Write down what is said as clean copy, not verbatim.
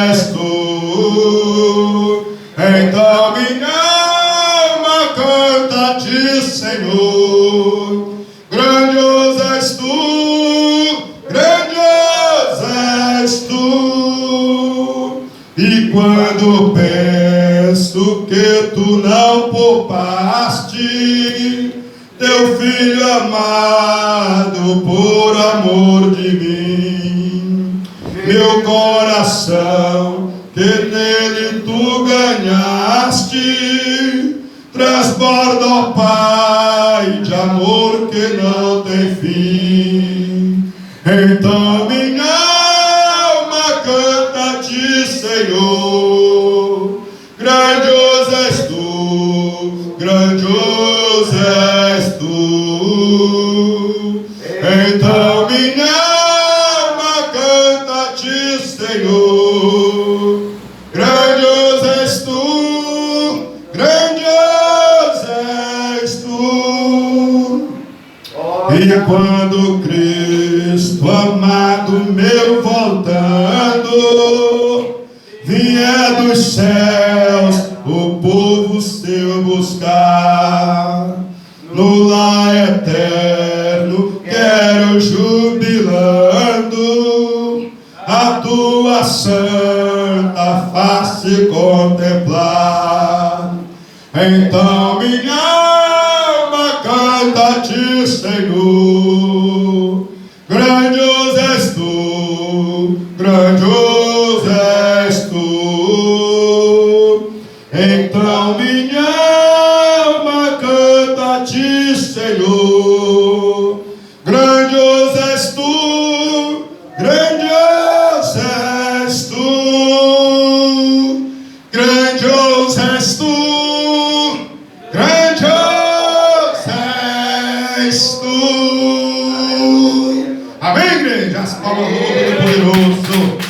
és tu. Então minha alma canta a ti, Senhor. Grandioso és tu, grandioso és tu. E quando penso que tu não poupaste teu filho amado por amor de mim, meu coração que nele tu ganhaste transborda, ó Pai, de amor que não tem fim. Então minha alma canta a ti, Senhor. Grandioso és tu, grandioso és tu. Então minha alma canta a ti, Senhor. Grandioso és tu, grandioso és tu. E quando Cristo amado meu voltando vier dos céus o povo seu buscar, no lar eterno quero jubilando a tua santa face contemplar. Então minha alma canta a ti, Senhor. Grandioso és tu, grandioso és tu. Então minha alma canta a ti, Senhor. Grandioso és tu, grandioso és tu. Grandioso és tu, grandioso és tu. Amém, igreja? As palmas do poderoso.